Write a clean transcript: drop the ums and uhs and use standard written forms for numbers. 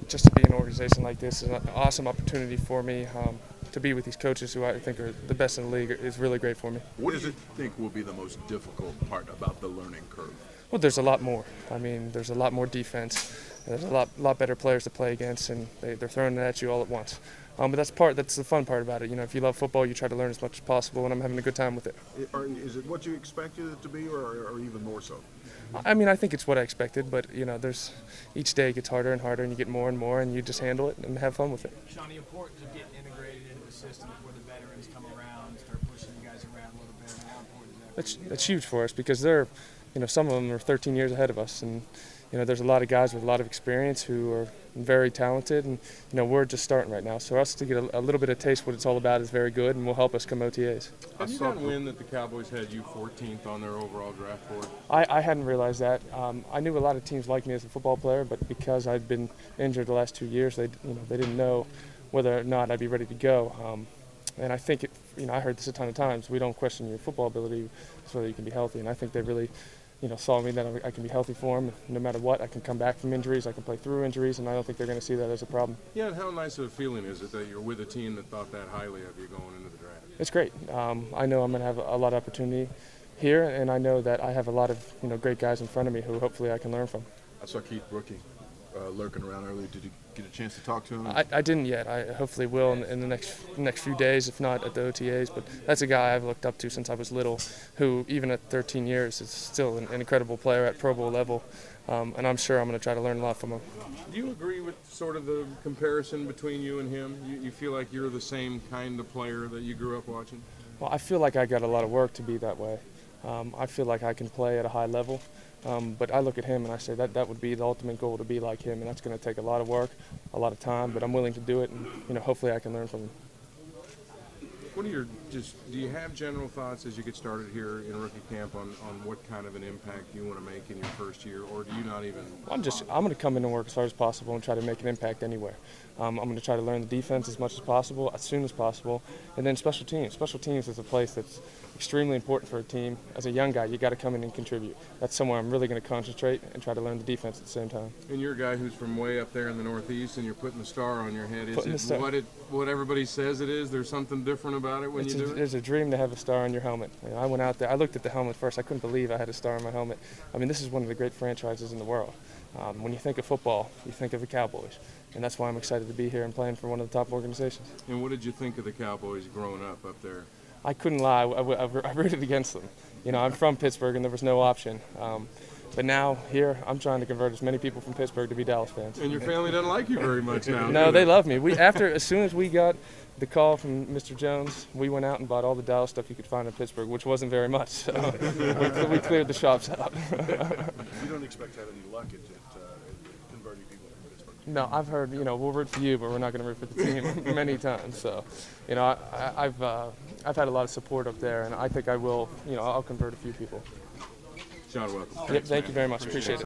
just to be in an organization like this is an awesome opportunity for me. To be with these coaches who I think are the best in the league is really great for me. What do you think will be the most difficult part about the learning curve? Well, there's a lot more. I mean, there's a lot more defense. There's a lot better players to play against, and they're throwing it at you all at once. But that's the fun part about it. You know, if you love football, you try to learn as much as possible, and I'm having a good time with it. Is it what you expected it to be, or even more so? I mean, I think it's what I expected, but you know, each day gets harder and harder, and you get more and more, and you just handle it and have fun with it. Shawnee, important to get integrated into the system before the veterans come around, start pushing you guys around a little bit. I mean, how important is that? That's huge for us because some of them are 13 years ahead of us, and there's a lot of guys with a lot of experience who are very talented, and we're just starting right now. So us to get a little bit of taste of what it's all about is very good, and will help us come OTAs. Have you got wind that the Cowboys had you 14th on their overall draft board? I hadn't realized that. I knew a lot of teams liked me as a football player, but because I'd been injured the last 2 years, they didn't know whether or not I'd be ready to go. And I think I heard this a ton of times. We don't question your football ability, it's whether you can be healthy, and I think they really saw me that I can be healthy for them. No matter what, I can come back from injuries, I can play through injuries, and I don't think they're going to see that as a problem. Yeah, and how nice of a feeling is it that you're with a team that thought that highly of you going into the draft? It's great. I know I'm going to have a lot of opportunity here, and I know that I have a lot of great guys in front of me who hopefully I can learn from. I saw Keith Brooking lurking around earlier. Did you get a chance to talk to him? I didn't yet. I hopefully will in the next few days, if not at the OTAs. But that's a guy I've looked up to since I was little, who even at 13 years is still an incredible player at Pro Bowl level. And I'm sure I'm going to try to learn a lot from him. Do you agree with sort of the comparison between you and him? You feel like you're the same kind of player that you grew up watching? Well, I feel like I got a lot of work to be that way. I feel like I can play at a high level. But I look at him and I say that would be the ultimate goal, to be like him, and that's going to take a lot of work, a lot of time, but I'm willing to do it, and hopefully I can learn from him. What are do you have general thoughts as you get started here in rookie camp on what kind of an impact you want to make in your first year, or do you not even? I'm going to come in and work as hard as possible and try to make an impact anywhere. I'm going to try to learn the defense as much as possible, as soon as possible, and then special teams. Special teams is a place that's extremely important for a team. As a young guy, you got to come in and contribute. That's somewhere I'm really going to concentrate and try to learn the defense at the same time. And you're a guy who's from way up there in the Northeast, and you're putting the star on your head. Is it what everybody says it is? There's something different about it when you do it? It's a dream to have a star on your helmet. I went out there. I looked at the helmet first. I couldn't believe I had a star on my helmet. I mean, this is one of the great franchises in the world. When you think of football, you think of the Cowboys. And that's why I'm excited to be here and playing for one of the top organizations. And what did you think of the Cowboys growing up there? I couldn't lie. I rooted against them. I'm from Pittsburgh, and there was no option. But now, here, I'm trying to convert as many people from Pittsburgh to be Dallas fans. And your family doesn't like you very much now. No, they love me. As soon as we got the call from Mr. Jones, we went out and bought all the Dallas stuff you could find in Pittsburgh, which wasn't very much. So we cleared the shops out. You don't expect to have any luck at converting people from Pittsburgh? No, I've heard, we'll root for you, but we're not going to root for the team many times. So, I've had a lot of support up there, and I think I will, I'll convert a few people. Sean, welcome. Yep, thank you very much. Appreciate it.